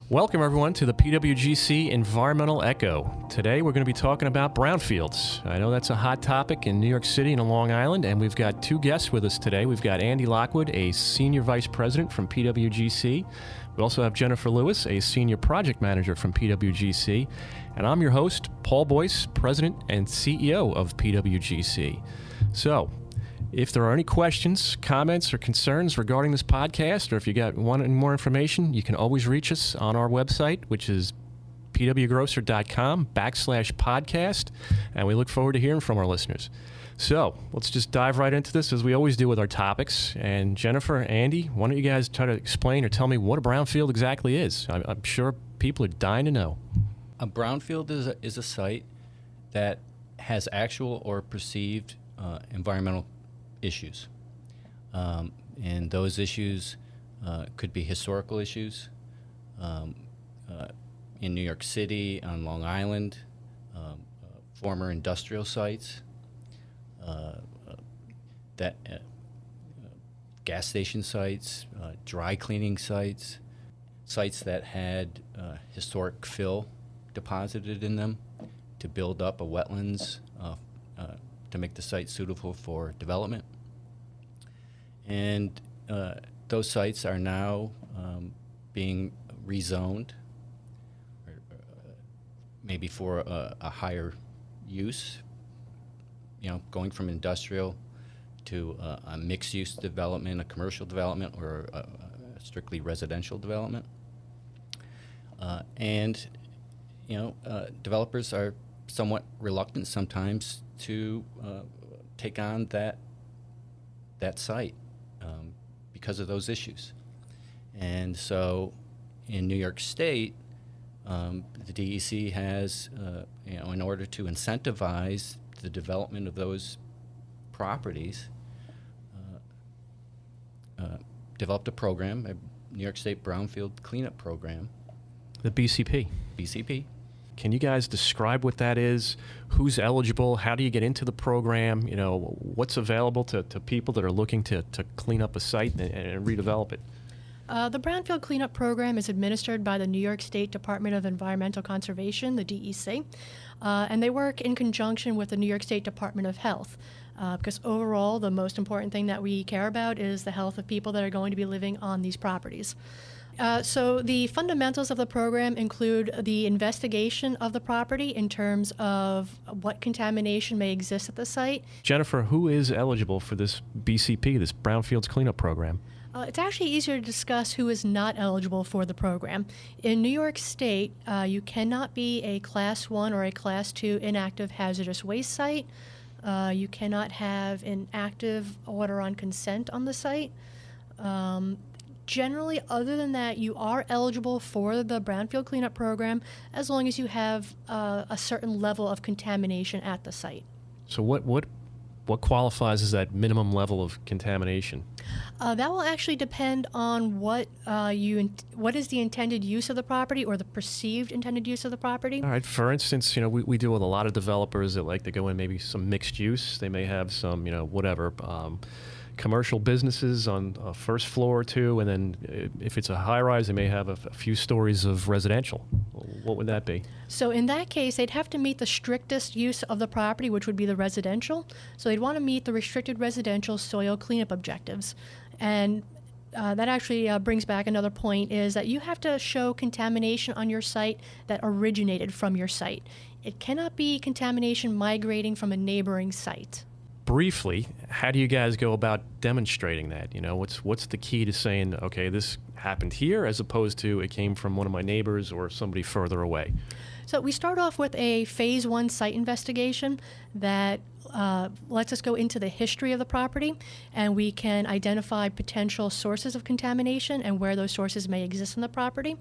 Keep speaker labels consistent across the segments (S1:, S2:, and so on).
S1: Welcome, everyone, to the PWGC Environmental Echo. Today, we're going to be talking about brownfields. I know that's a hot topic in New York City and Long Island, and we've got two guests with us today. We've got Andy Lockwood, a Senior Vice President from PWGC. We also have Jennifer Lewis, a Senior Project Manager from PWGC. And I'm your host, Paul Boyce, President and CEO of PWGC. So, if there are any questions, comments, or concerns regarding this podcast, or if you want more information, you can always reach us on our website, which is pwgrosser.com/podcast, and we look forward to hearing from our listeners. So let's just dive right into this as we always do with our topics. And Jennifer, Andy, why don't you guys try to explain or tell me what a brownfield exactly is? I'm sure people are dying to know.
S2: A brownfield is a site that has actual or perceived environmental issues. And those issues could be historical issues in New York City, on Long Island, former industrial sites, gas station sites, dry cleaning sites, sites that had historic fill deposited in them to build up a wetlands to make the site suitable for development. And those sites are now being rezoned, maybe for a higher use, going from industrial to a mixed-use development, a commercial development, or a strictly residential development. And developers are somewhat reluctant sometimes to take on that site because of those issues. And so in New York State, the DEC has, in order to incentivize the development of those properties, developed a program, a New York State Brownfield Cleanup Program.
S1: The BCP.
S2: BCP.
S1: Can you guys describe what that is? Who's eligible? How do you get into the program? What's available to people that are looking to clean up a site and redevelop it?
S3: The Brownfield Cleanup Program is administered by the New York State Department of Environmental Conservation, the DEC, and they work in conjunction with the New York State Department of Health, because overall the most important thing that we care about is the health of people that are going to be living on these properties. So the fundamentals of the program include the investigation of the property in terms of what contamination may exist at the site.
S1: Jennifer, who is eligible for this BCP, this Brownfields Cleanup Program?
S3: It's actually easier to discuss who is not eligible for the program. In New York State, you cannot be a Class 1 or a Class 2 inactive hazardous waste site. You cannot have an active order on consent on the site. Generally, other than that, you are eligible for the Brownfield Cleanup Program as long as you have a certain level of contamination at the site.
S1: So what qualifies as that minimum level of contamination?
S3: That will actually depend on what is the intended use of the property or the perceived intended use of the property.
S1: All right. For instance, we deal with a lot of developers that like to go in maybe some mixed use. They may have some, commercial businesses on a first floor or two, and then if it's a high-rise, they may have a few stories of residential. What would that be?
S3: So in that case, they'd have to meet the strictest use of the property, which would be the residential. So they'd want to meet the restricted residential soil cleanup objectives. And that actually brings back another point, is that you have to show contamination on your site that originated from your site. It cannot be contamination migrating from a neighboring site.
S1: Briefly, how do you guys go about demonstrating that? What's the key to saying, okay, this happened here, as opposed to it came from one of my neighbors or somebody further away?
S3: So we start off with a phase 1 site investigation that lets us go into the history of the property, and we can identify potential sources of contamination and where those sources may exist in the property.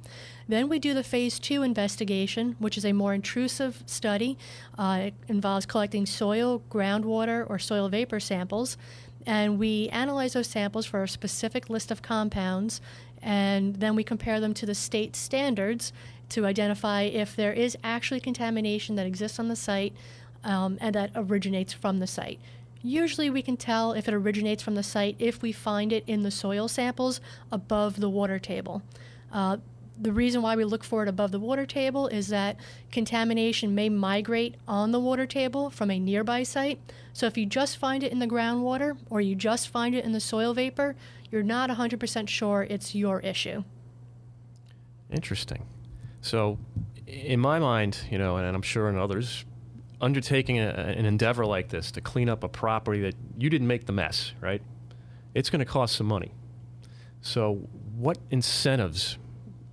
S3: Then we do the phase 2 investigation, which is a more intrusive study. It involves collecting soil, groundwater, or soil vapor samples, and we analyze those samples for a specific list of compounds, and then we compare them to the state standards to identify if there is actually contamination that exists on the site and that originates from the site. Usually we can tell if it originates from the site if we find it in the soil samples above the water table. The reason why we look for it above the water table is that contamination may migrate on the water table from a nearby site. So if you just find it in the groundwater or you just find it in the soil vapor, you're not 100% sure it's your issue.
S1: Interesting. So, in my mind, and I'm sure in others, undertaking an endeavor like this to clean up a property that you didn't make the mess, right? It's going to cost some money. So, what incentives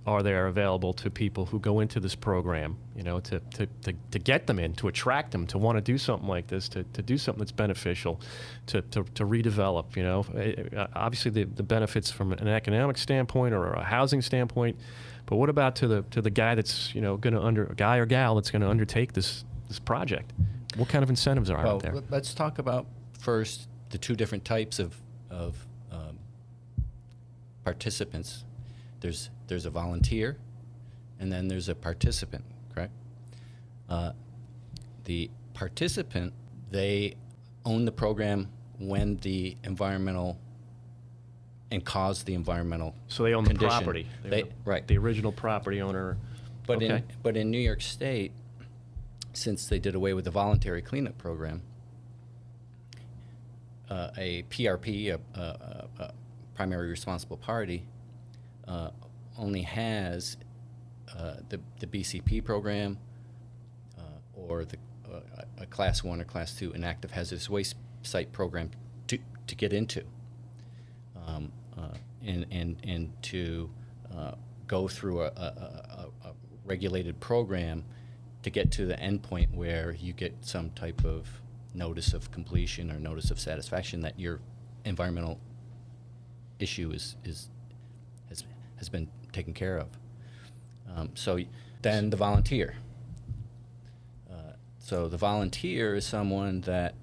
S1: are there available to people who go into this program, to get them in, to attract them, to want to do something like this, to do something that's beneficial, to redevelop, Obviously, the benefits from an economic standpoint or a housing standpoint, but what about to the guy that's, guy or gal that's going to undertake this project? What kind of incentives are out there?
S2: Let's talk about first the two different types of participants. There's a volunteer, and then there's a participant, correct? The participant, they own the program when the environmental and cause the environmental
S1: So they own
S2: condition.
S1: the property.
S2: Right.
S1: The original property owner.
S2: But
S1: Okay.
S2: in New York State, since they did away with the voluntary cleanup program, a PRP, a primary responsible party, only has the BCP program or a Class 1 or Class 2 inactive hazardous waste site program to get into, and to go through a regulated program to get to the end point where you get some type of notice of completion or notice of satisfaction that your environmental issue has been taken care of. So then the volunteer. So the volunteer is someone that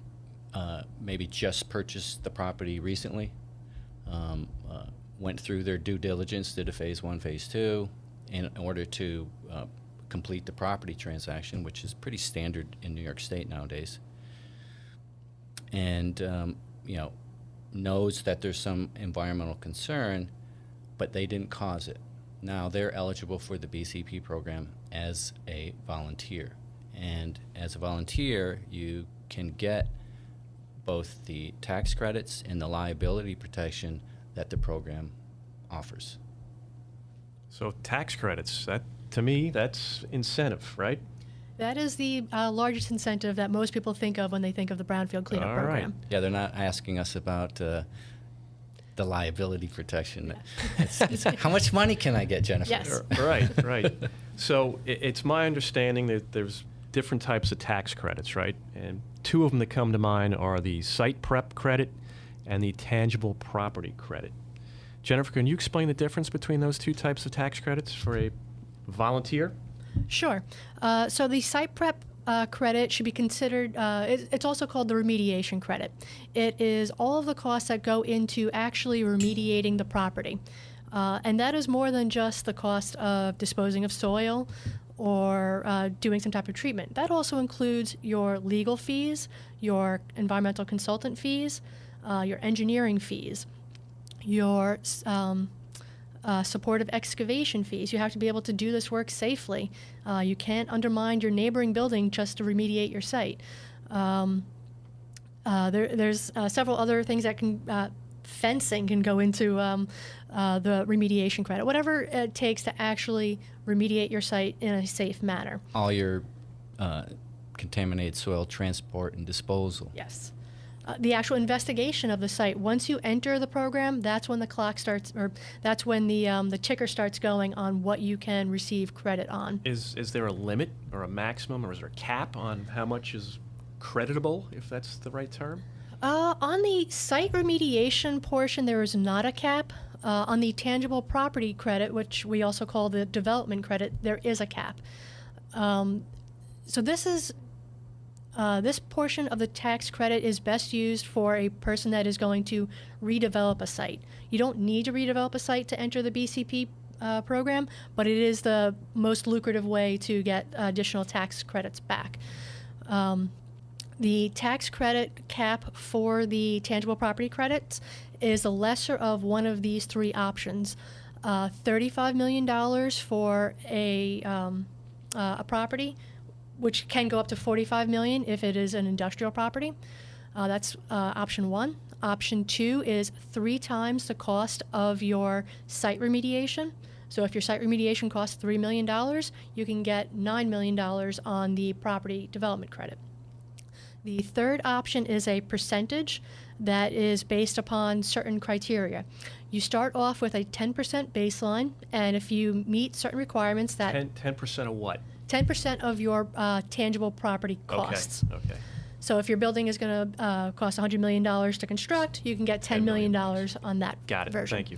S2: maybe just purchased the property recently, went through their due diligence, did a phase 1, phase 2, in order to complete the property transaction, which is pretty standard in New York State nowadays, and knows that there's some environmental concern, but they didn't cause it. Now they're eligible for the BCP program as a volunteer. And as a volunteer, you can get both the tax credits and the liability protection that the program offers.
S1: So tax credits, that to me, that's incentive, right?
S3: That is the largest incentive that most people think of when they think of the Brownfield Cleanup
S1: All
S3: Program.
S1: right.
S2: Yeah, they're not asking us about the liability protection. It's how much money can I get, Jennifer?
S3: Yes.
S1: Right. So it's my understanding that there's different types of tax credits, right? And two of them that come to mind are the site prep credit and the tangible property credit. Jennifer, can you explain the difference between those two types of tax credits for a volunteer?
S3: Sure. So the site prep credit should be considered, it's also called the remediation credit. It is all of the costs that go into actually remediating the property. And that is more than just the cost of disposing of soil or doing some type of treatment. That also includes your legal fees, your environmental consultant fees, your engineering fees, your supportive excavation fees. You have to be able to do this work safely. You can't undermine your neighboring building just to remediate your site. There's several other things that can, fencing can go into the remediation credit, whatever it takes to actually remediate your site in a safe manner.
S2: All your contaminated soil transport and disposal.
S3: Yes. The actual investigation of the site. Once you enter the program, that's when the clock starts, or that's when the ticker starts going on what you can receive credit on.
S1: Is there a limit or a maximum, or is there a cap on how much is creditable, if that's the right term?
S3: On the site remediation portion, there is not a cap. On the tangible property credit, which we also call the development credit, there is a cap. So this is this portion of the tax credit is best used for a person that is going to redevelop a site. You don't need to redevelop a site to enter the BCP program, but it is the most lucrative way to get additional tax credits back. The tax credit cap for the tangible property credits is the lesser of one of these three options. $35 million for a property, which can go up to $45 million if it is an industrial property. That's option one. Option two is 3 times the cost of your site remediation. So if your site remediation costs $3 million, you can get $9 million on the property development credit. The third option is a percentage that is based upon certain criteria. You start off with a 10% baseline, and if you meet certain requirements that
S1: 10% of what?
S3: 10% of your tangible property costs.
S1: Okay.
S3: So if your building is going to cost $100 million to construct, you can get $10 million on that
S1: Got it.
S3: version.
S1: Thank you.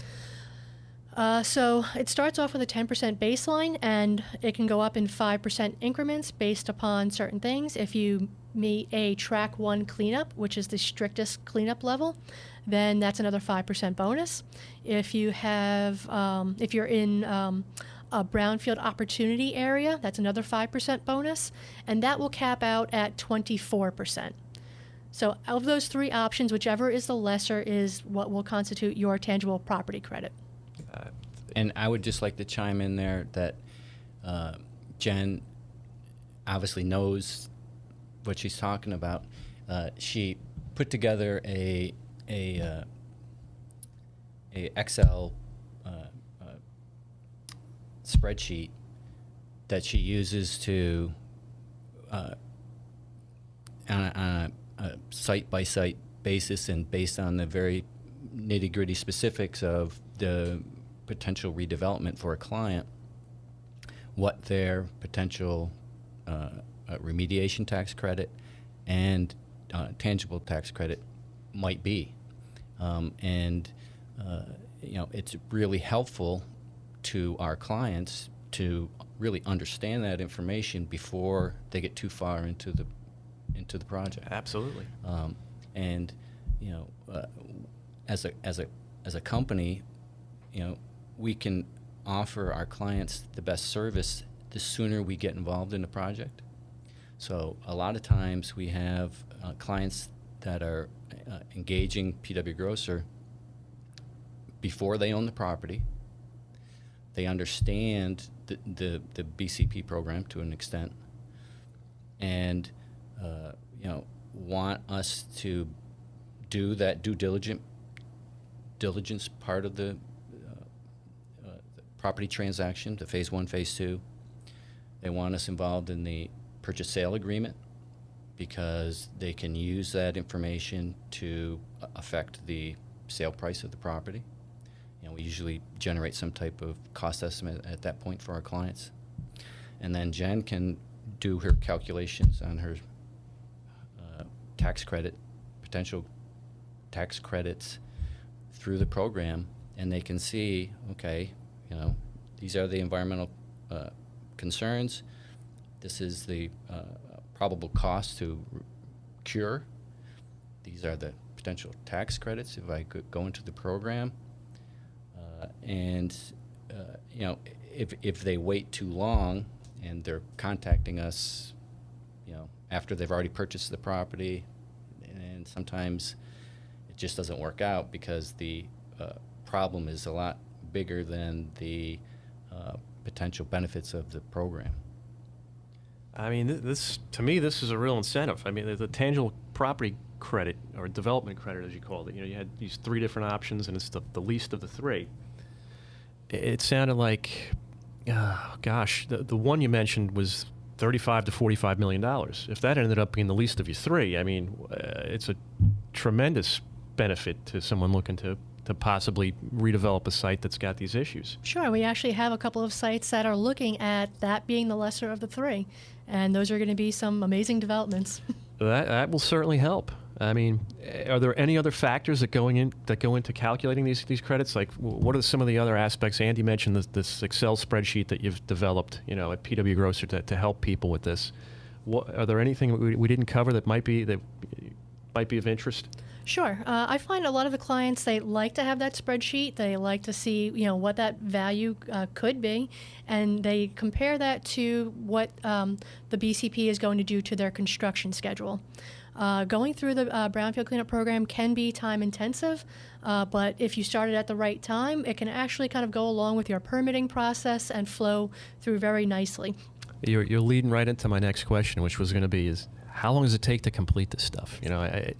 S3: So it starts off with a 10% baseline, and it can go up in 5% increments based upon certain things. If you meet a track 1 cleanup, which is the strictest cleanup level, then that's another 5% bonus. If you have, if you're in a brownfield opportunity area, that's another 5% bonus, and that will cap out at 24%. So of those 3 options, whichever is the lesser is what will constitute your tangible property credit.
S2: And I would just like to chime in there that Jen obviously knows what she's talking about. She put together a Excel spreadsheet that she uses to on a site-by-site basis and based on the very nitty-gritty specifics of the potential redevelopment for a client, what their potential remediation tax credit and tangible tax credit might be. It's really helpful to our clients to really understand that information before they get too far into the project.
S1: Absolutely.
S2: As a company, we can offer our clients the best service the sooner we get involved in the project. So a lot of times we have clients that are engaging P.W. Grosser before they own the property. They understand the BCP program to an extent, and want us to do that due diligence part of the property transaction, the phase 1, phase 2. They want us involved in the purchase sale agreement because they can use that information to affect the sale price of the property. We usually generate some type of cost estimate at that point for our clients. And then Jen can do her calculations on her tax credit, potential tax credits through the program, and they can see, okay, these are the environmental concerns. This is the probable cost to cure. These are the potential tax credits if I could go into the program. If they wait too long and they're contacting us, after they've already purchased the property, and sometimes it just doesn't work out because the problem is a lot bigger than the potential benefits of the program.
S1: I mean, to me, this is a real incentive. I mean, the tangible property credit, or development credit, as you called it, you had these 3 different options, and it's the least of the 3. It sounded like, the one you mentioned was $35 to $45 million. If that ended up being the least of your 3, I mean, it's a tremendous benefit to someone looking to possibly redevelop a site that's got these issues.
S3: Sure. We actually have a couple of sites that are looking at that being the lesser of the 3, and those are going to be some amazing developments.
S1: That will certainly help. I mean, are there any other factors that go into calculating these credits? Like, what are some of the other aspects? Andy mentioned this Excel spreadsheet that you've developed, at P.W. Grosser to help people with this. Are there anything we didn't cover that might be of interest?
S3: Sure. I find a lot of the clients, they like to have that spreadsheet. They like to see, what that value could be, and they compare that to what the BCP is going to do to their construction schedule. Going through the brownfield cleanup program can be time intensive, but if you start it at the right time, it can actually kind of go along with your permitting process and flow through very nicely.
S1: You're leading right into my next question, which was going to be is how long does it take to complete this stuff? You know,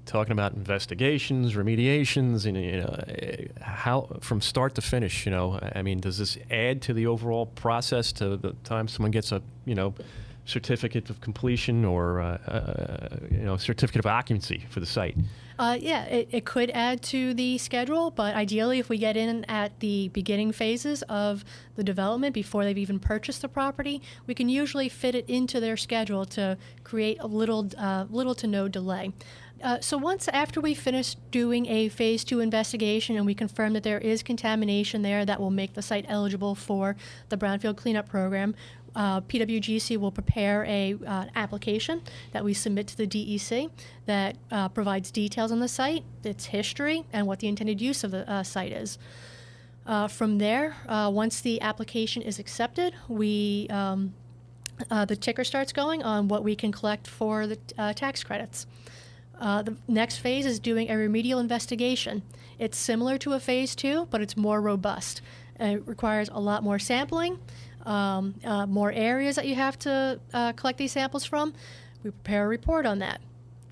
S1: talking about investigations, remediations, and how from start to finish. You know, I mean, does this add to the overall process to the time someone gets a certificate of completion or certificate of occupancy for the site?
S3: Yeah, it could add to the schedule, but ideally if we get in at the beginning phases of the development before they've even purchased the property, we can usually fit it into their schedule to create a little to no delay. So once after we finish doing a phase 2 investigation and we confirm that there is contamination there that will make the site eligible for the brownfield cleanup program, PWGC will prepare an application that we submit to the DEC that provides details on the site, its history, and what the intended use of the site is. From there, once the application is accepted, the ticker starts going on what we can collect for the tax credits. The next phase is doing a remedial investigation. It's similar to a phase 2, but it's more robust. It requires a lot more sampling, more areas that you have to collect these samples from. We prepare a report on that.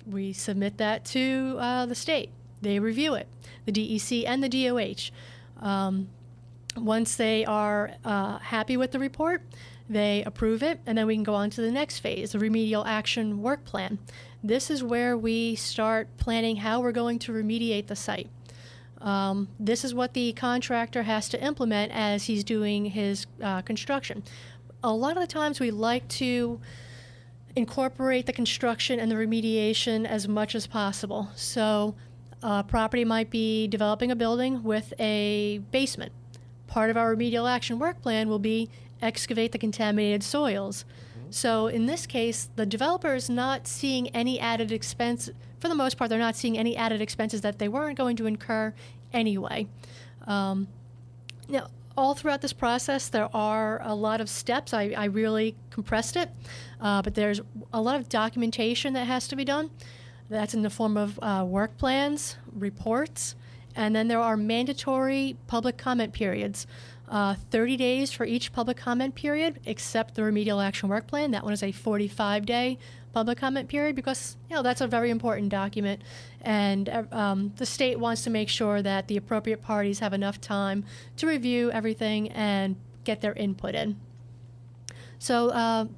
S3: We submit that to the state. They review it, the DEC and the DOH. Once they are happy with the report, they approve it, and then we can go on to the next phase, the remedial action work plan. This is where we start planning how we're going to remediate the site. This is what the contractor has to implement as he's doing his construction. A lot of the times we like to incorporate the construction and the remediation as much as possible. So property might be developing a building with a basement. Part of our remedial action work plan will be excavate the contaminated soils. So in this case, the developer is not seeing any added expense. For the most part, they're not seeing any added expenses that they weren't going to incur anyway. Now, all throughout this process, there are a lot of steps. I really compressed it, but there's a lot of documentation that has to be done. That's in the form of work plans, reports, and then there are mandatory public comment periods. 30 days for each public comment period, except the remedial action work plan. That one is a 45-day public comment period because that's a very important document, and the state wants to make sure that the appropriate parties have enough time to review everything and get their input in. So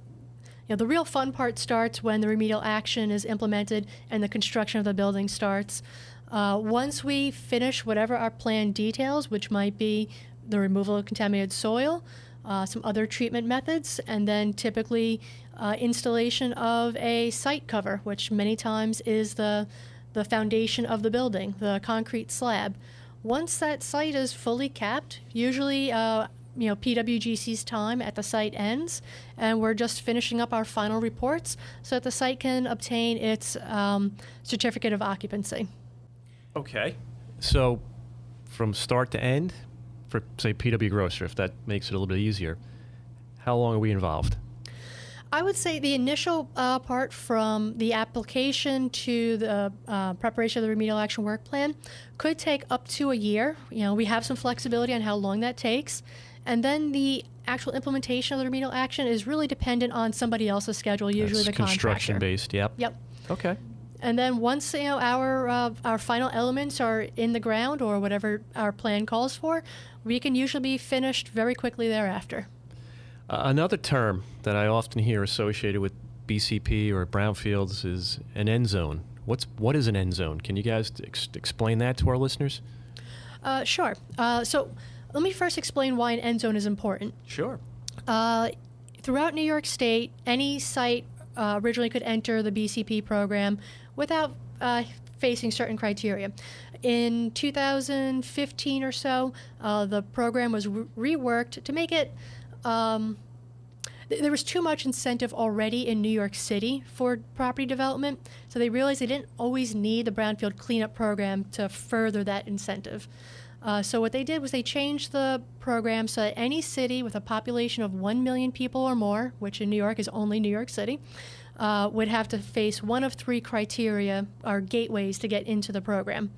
S3: the real fun part starts when the remedial action is implemented and the construction of the building starts. Once we finish whatever our plan details, which might be the removal of contaminated soil, some other treatment methods, and then typically installation of a site cover, which many times is the foundation of the building, the concrete slab. Once that site is fully capped, usually PWGC's time at the site ends, and we're just finishing up our final reports so that the site can obtain its certificate of occupancy.
S1: Okay. So from start to end, for, say, PW Grosser, if that makes it a little bit easier, how long are we involved?
S3: I would say the initial part from the application to the preparation of the remedial action work plan could take up to a year. We have some flexibility on how long that takes. And then the actual implementation of the remedial action is really dependent on somebody else's schedule, usually the contractor.
S1: Construction-based, yep.
S3: Yep.
S1: Okay.
S3: And then once our final elements are in the ground or whatever our plan calls for, we can usually be finished very quickly thereafter.
S1: Another term that I often hear associated with BCP or brownfields is an end zone. What is an end zone? Can you guys explain that to our listeners?
S3: Sure. So let me first explain why an end zone is important.
S1: Sure.
S3: Throughout New York State, any site originally could enter the BCP program without facing certain criteria. In 2015 or so, the program was reworked to make it there was too much incentive already in New York City for property development, so they realized they didn't always need the brownfield cleanup program to further that incentive. So what they did was they changed the program so that any city with a population of 1 million people or more, which in New York is only New York City, would have to face one of 3 criteria or gateways to get into the program.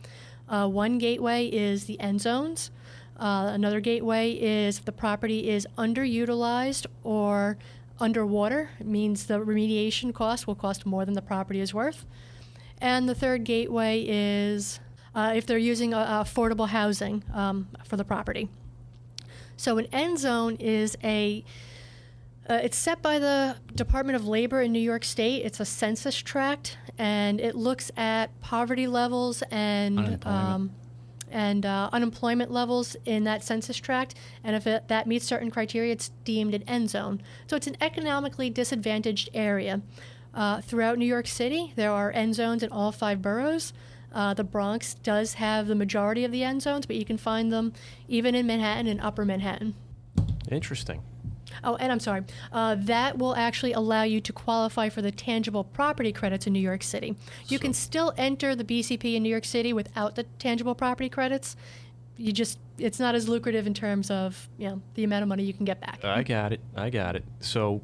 S3: One gateway is the end zones. Another gateway is if the property is underutilized or underwater. It means the remediation cost will cost more than the property is worth. And the third gateway is if they're using affordable housing for the property. So an end zone is it's set by the Department of Labor in New York State. It's a census tract, and it looks at poverty levels and unemployment levels in that census tract. And if that meets certain criteria, it's deemed an end zone. So it's an economically disadvantaged area. Throughout New York City, there are end zones in all 5 boroughs. The Bronx does have the majority of the end zones, but you can find them even in Manhattan and Upper Manhattan.
S1: Interesting.
S3: Oh, and I'm sorry. That will actually allow you to qualify for the tangible property credits in New York City. You can still enter the BCP in New York City without the tangible property credits. It's not as lucrative in terms of the amount of money you can get back.
S1: I got it. So,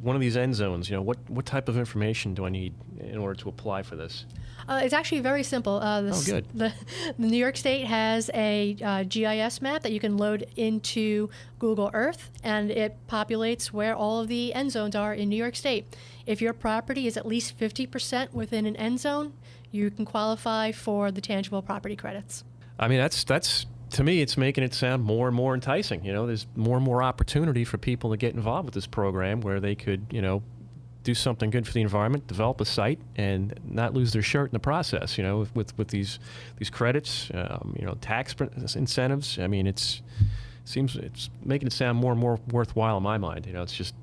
S1: one of these end zones, what type of information do I need in order to apply for this?
S3: It's actually very simple.
S1: Good.
S3: The New York State has a GIS map that you can load into Google Earth, and it populates where all of the end zones are in New York State. If your property is at least 50% within an end zone, you can qualify for the tangible property credits.
S1: I mean, that's to me, it's making it sound more and more enticing. There's more and more opportunity for people to get involved with this program where they could, do something good for the environment, develop a site, and not lose their shirt in the process. With these credits, tax incentives. I mean, it's making it sound more and more worthwhile in my mind. It's just,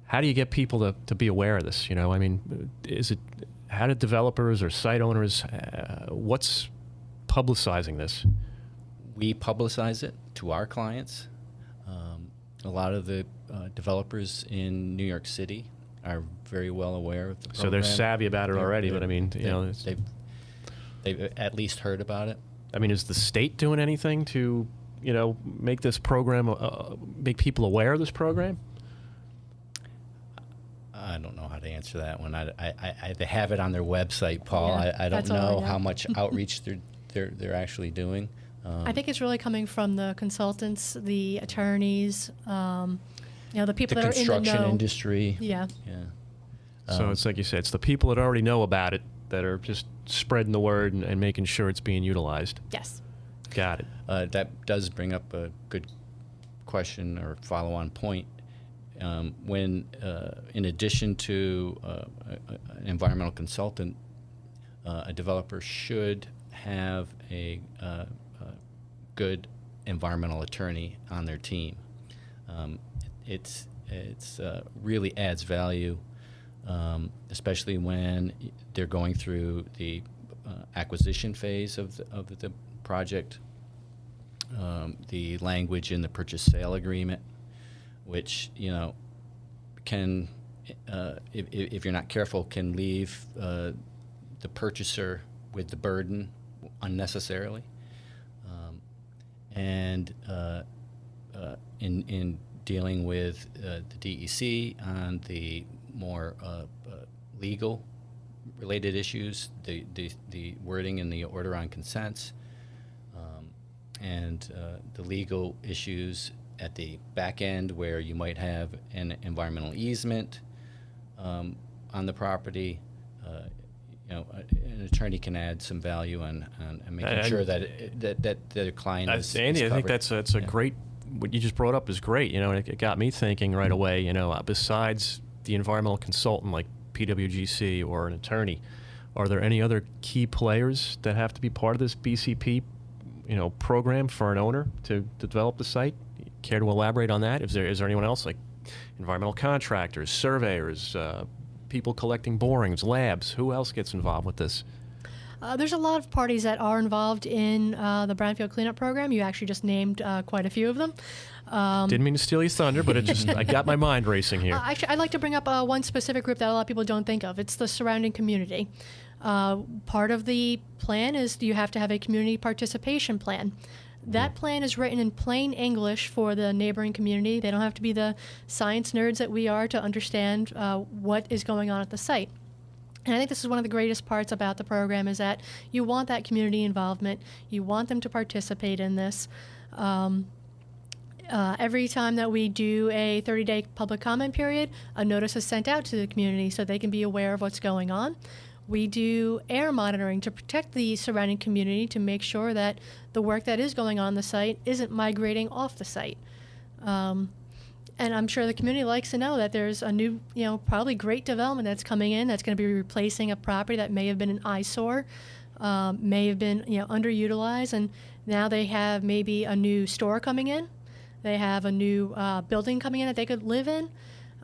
S1: how do you get people to be aware of this? I mean, how do developers or site owners, what's publicizing this?
S2: We publicize it to our clients. A lot of the developers in New York City are very well aware of the program.
S1: So they're savvy about it already, but I mean,
S2: they've at least heard about it.
S1: I mean, is the state doing anything to, make this program, make people aware of this program?
S2: I don't know how to answer that one. They have it on their website, Paul.
S3: Yeah,
S2: I don't
S3: that's all I
S2: know
S3: know.
S2: how much outreach they're actually doing.
S3: I think it's really coming from the consultants, the attorneys, the people that are in the know.
S2: The construction industry.
S3: Yeah.
S1: So it's like you said, it's the people that already know about it that are just spreading the word and making sure it's being utilized.
S3: Yes.
S1: Got it.
S2: That does bring up a good question or follow-on point. When, in addition to an environmental consultant, a developer should have a good environmental attorney on their team. It's really adds value, especially when they're going through the acquisition phase of the project. The language in the purchase sale agreement, which can, if you're not careful, can leave the purchaser with the burden unnecessarily. And in dealing with the DEC on the more legal related issues, the wording in the order on consents, and the legal issues at the back end where you might have an environmental easement on the property. An attorney can add some value on making sure that the client is
S1: Andy,
S2: covered.
S1: I think that's a great. What you just brought up is great. It got me thinking right away. Besides the environmental consultant like PWGC or an attorney, are there any other key players that have to be part of this BCP, program for an owner to develop the site? Care to elaborate on that? Is there anyone else like environmental contractors, surveyors? People collecting borings, labs. Who else gets involved with this?
S3: There's a lot of parties that are involved in the Brownfield cleanup program. You actually just named quite a few of them.
S1: Didn't mean to steal your thunder, but I got my mind racing here.
S3: Actually, I'd like to bring up one specific group that a lot of people don't think of. It's the surrounding community. Part of the plan is you have to have a community participation plan. That plan is written in plain English for the neighboring community. They don't have to be the science nerds that we are to understand what is going on at the site. And I think this is one of the greatest parts about the program is that you want that community involvement. You want them to participate in this. Every time that we do a 30-day public comment period, a notice is sent out to the community so they can be aware of what's going on. We do air monitoring to protect the surrounding community to make sure that the work that is going on the site isn't migrating off the site. And I'm sure the community likes to know that there's a new, probably great development that's coming in that's going to be replacing a property that may have been an eyesore, may have been, underutilized, and now they have maybe a new store coming in. They have a new building coming in that they could live in.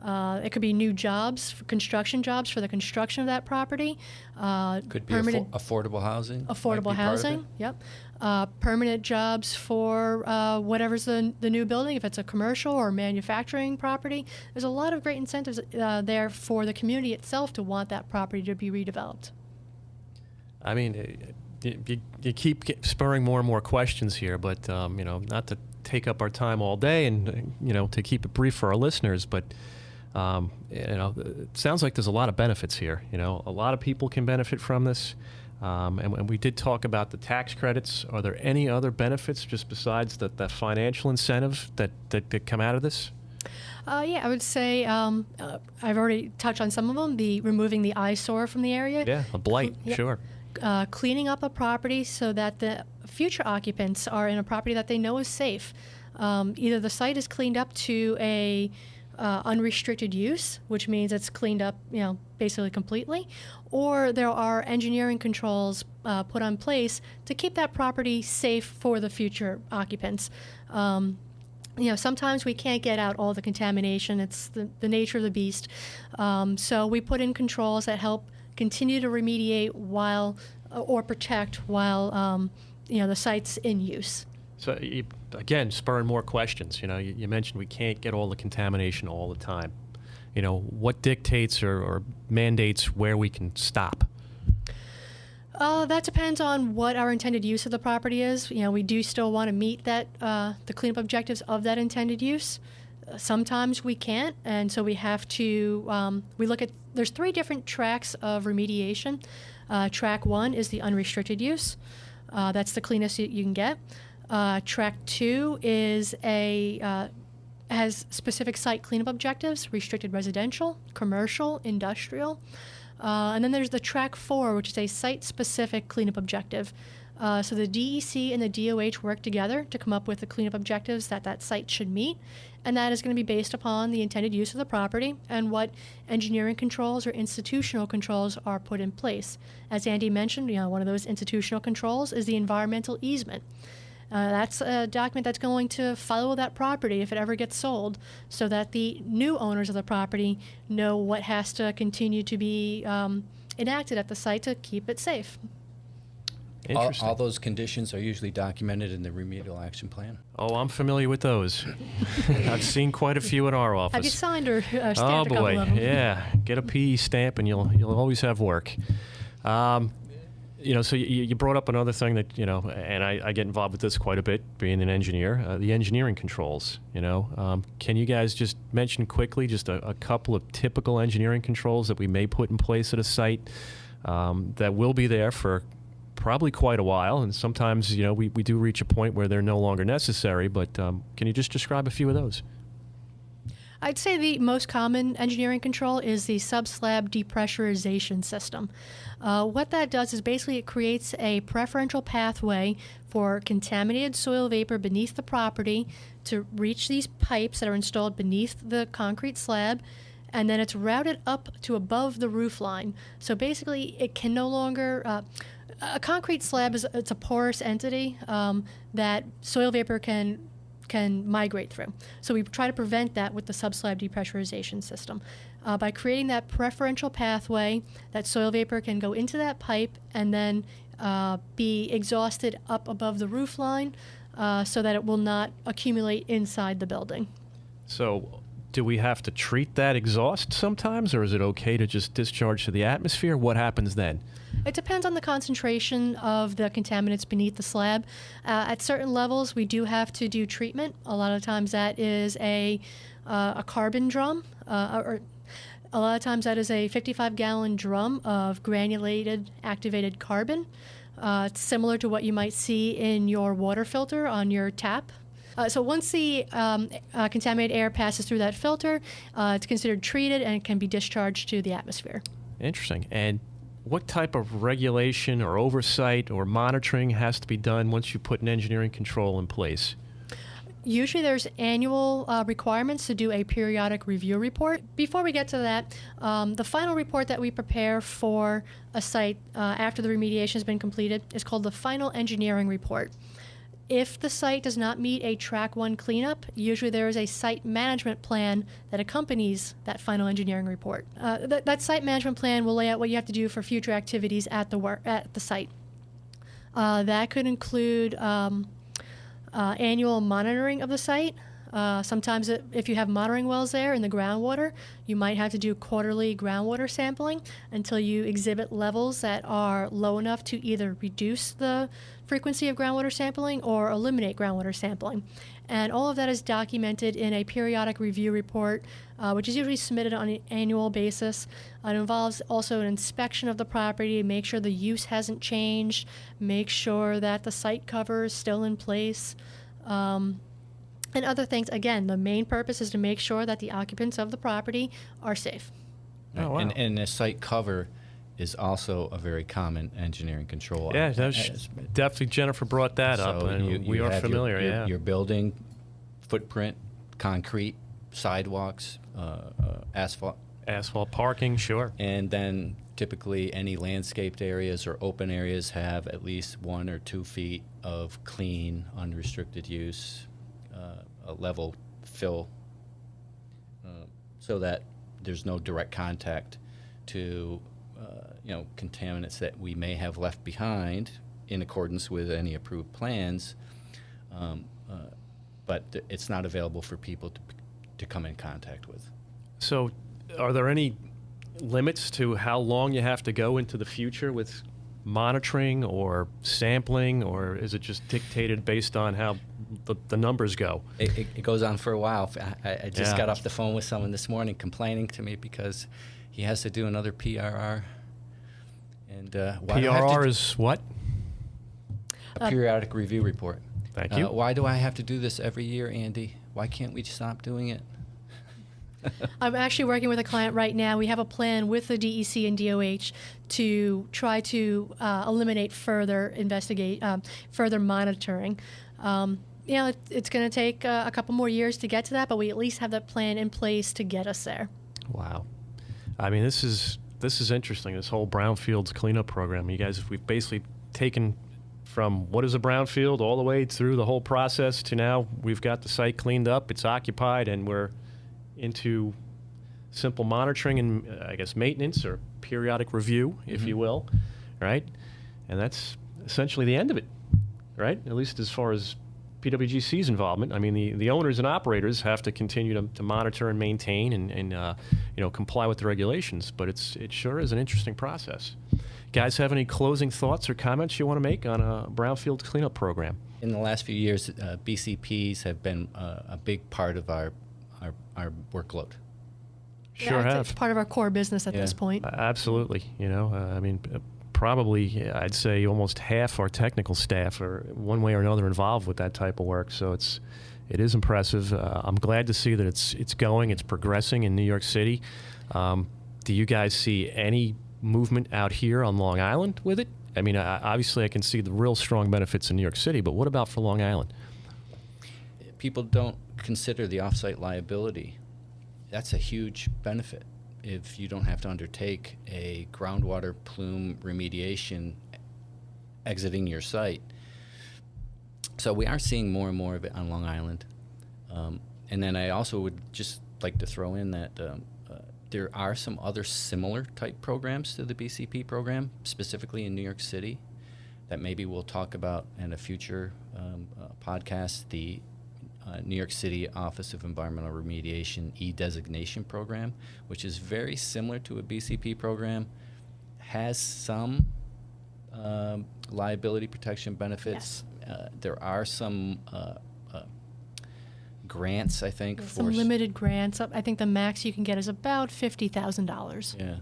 S3: It could be new jobs, construction jobs for the construction of that property.
S2: Could be affordable housing.
S3: Affordable housing, yep. Permanent jobs for whatever's the new building, if it's a commercial or manufacturing property. There's a lot of great incentives there for the community itself to want that property to be redeveloped.
S1: I mean, you keep spurring more and more questions here, but not to take up our time all day and to keep it brief for our listeners, but it sounds like there's a lot of benefits here. A lot of people can benefit from this, and we did talk about the tax credits. Are there any other benefits just besides the financial incentive that come out of this?
S3: Yeah, I would say I've already touched on some of them. Removing the eyesore from the area.
S1: Yeah, a blight, sure.
S3: Cleaning up a property so that the future occupants are in a property that they know is safe. Either the site is cleaned up to a unrestricted use, which means it's cleaned up, basically completely, or there are engineering controls put on place to keep that property safe for the future occupants. Sometimes we can't get out all the contamination. It's the nature of the beast. So we put in controls that help continue to remediate or protect while the site's in use.
S1: So again, spurring more questions. You mentioned we can't get all the contamination all the time. What dictates or mandates where we can stop?
S3: That depends on what our intended use of the property is. We do still want to meet that the cleanup objectives of that intended use. Sometimes we can't, and so we have to. We look at. There's 3 different tracks of remediation. Track 1 is the unrestricted use. That's the cleanest you can get. Track 2 is has specific site cleanup objectives: restricted residential, commercial, industrial. And then there's the track 4, which is a site-specific cleanup objective. So the DEC and the DOH work together to come up with the cleanup objectives that site should meet, and that is going to be based upon the intended use of the property and what engineering controls or institutional controls are put in place. As Andy mentioned, one of those institutional controls is the environmental easement. That's a document that's going to follow that property if it ever gets sold, so that the new owners of the property know what has to continue to be enacted at the site to keep it safe.
S1: Interesting.
S2: All those conditions are usually documented in the remedial action plan.
S1: Oh, I'm familiar with those. I've seen quite a few in our office.
S3: Have you signed or stamped
S1: a couple
S3: of them?
S1: Yeah. Get a PE stamp and you'll always have work. So you brought up another thing that, and I get involved with this quite a bit, being an engineer, the engineering controls, Can you guys just mention quickly just a couple of typical engineering controls that we may put in place at a site that will be there for probably quite a while, and sometimes, we do reach a point where they're no longer necessary, but can you just describe a few of those?
S3: I'd say the most common engineering control is the subslab depressurization system. What that does is basically it creates a preferential pathway for contaminated soil vapor beneath the property to reach these pipes that are installed beneath the concrete slab, and then it's routed up to above the roof line. So basically it can no longer... a concrete slab it's a porous entity that soil vapor can migrate through. So we try to prevent that with the subslab depressurization system. By creating that preferential pathway, that soil vapor can go into that pipe and then be exhausted up above the roof line so that it will not accumulate inside the building.
S1: So do we have to treat that exhaust sometimes, or is it okay to just discharge to the atmosphere? What happens then?
S3: It depends on the concentration of the contaminants beneath the slab. At certain levels, we do have to do treatment. A lot of times that is a carbon drum, or a lot of times that is a 55-gallon drum of granulated activated carbon. It's similar to what you might see in your water filter on your tap. So once the contaminated air passes through that filter, it's considered treated and it can be discharged to the atmosphere.
S1: Interesting. And what type of regulation or oversight or monitoring has to be done once you put an engineering control in place?
S3: Usually there's annual requirements to do a periodic review report. Before we get to that, the final report that we prepare for a site after the remediation has been completed is called the final engineering report. If the site does not meet a Track 1 cleanup, usually there is a site management plan that accompanies that final engineering report. That site management plan will lay out what you have to do for future activities at the site. That could include annual monitoring of the site. Sometimes if you have monitoring wells there in the groundwater, you might have to do quarterly groundwater sampling until you exhibit levels that are low enough to either reduce the frequency of groundwater sampling or eliminate groundwater sampling. And all of that is documented in a periodic review report, which is usually submitted on an annual basis. It involves also an inspection of the property, make sure the use hasn't changed, make sure that the site cover is still in place, and other things. Again, the main purpose is to make sure that the occupants of the property are safe.
S1: Oh, wow.
S2: And the site cover is also a very common engineering control.
S1: Yeah, definitely Jennifer brought that up, and we are familiar.
S2: Your building footprint, concrete, sidewalks, asphalt.
S1: Asphalt parking, sure.
S2: And then typically any landscaped areas or open areas have at least 1 or 2 feet of clean, unrestricted use, a level fill, so that there's no direct contact to contaminants that we may have left behind in accordance with any approved plans, but it's not available for people to come in contact with.
S1: So are there any limits to how long you have to go into the future with monitoring or sampling, or is it just dictated based on how the numbers go?
S2: It goes on for a while. I just got off the phone with someone this morning complaining to me because he has to do another PRR. And
S1: PRR is what?
S2: A periodic review report.
S1: Thank you.
S2: Why do I have to do this every year, Andy? Why can't we stop doing it?
S3: I'm actually working with a client right now. We have a plan with the DEC and DOH to try to eliminate further further monitoring. It's going to take a couple more years to get to that, but we at least have that plan in place to get us there.
S1: Wow. I mean, this is interesting, this whole Brownfields cleanup program. You guys, we've basically taken from what is a brownfield all the way through the whole process to now we've got the site cleaned up, it's occupied, and we're into simple monitoring and, I guess, maintenance or periodic review, if you will, right? And that's essentially the end of it, right? At least as far as PWGC's involvement. I mean, the owners and operators have to continue to monitor and maintain and comply with the regulations, but it sure is an interesting process. Guys, have any closing thoughts or comments you want to make on a Brownfield cleanup program?
S2: In the last few years, BCPs have been a big part of our workload.
S1: Sure have.
S3: It's part of our core business at this point.
S1: Absolutely. Probably, I'd say almost half our technical staff are one way or another involved with that type of work. So it is impressive. I'm glad to see that it's going, it's progressing in New York City. Do you guys see any movement out here on Long Island with it? I mean, obviously I can see the real strong benefits in New York City, but what about for Long Island?
S2: People don't consider the offsite liability. That's a huge benefit if you don't have to undertake a groundwater plume remediation exiting your site. So we are seeing more and more of it on Long Island. And then I also would just like to throw in that there are some other similar type programs to the BCP program, specifically in New York City, that maybe we'll talk about in a future podcast. The New York City Office of Environmental Remediation e-designation program, which is very similar to a BCP program, has some liability protection benefits. There are some grants, I think, for
S3: some limited grants. I think the max you can get is about $50,000.
S2: Yeah.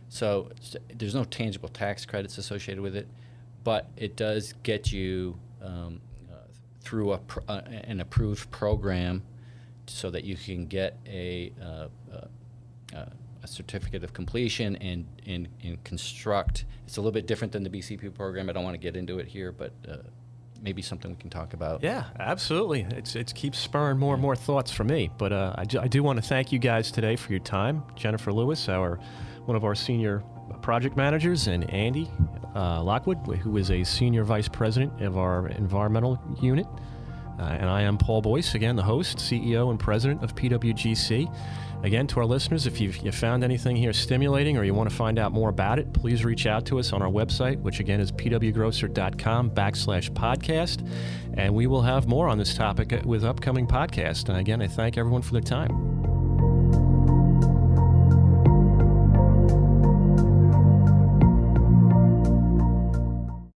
S2: So there's no tangible tax credits associated with it, but it does get you through an approved program so that you can get a certificate of completion and construct. It's a little bit different than the BCP program. I don't want to get into it here, but maybe something we can talk about.
S1: Yeah, absolutely. It keeps spurring more and more thoughts for me. But I do want to thank you guys today for your time. Jennifer Lewis, one of our senior project managers, and Andy Lockwood, who is a senior vice president of our environmental unit. And I am Paul Boyce, again, the host, CEO and president of PWGC. Again, to our listeners, if you found anything here stimulating or you want to find out more about it, please reach out to us on our website, which again is pwgrosser.com/podcast. And we will have more on this topic with upcoming podcasts. And again, I thank everyone for their time.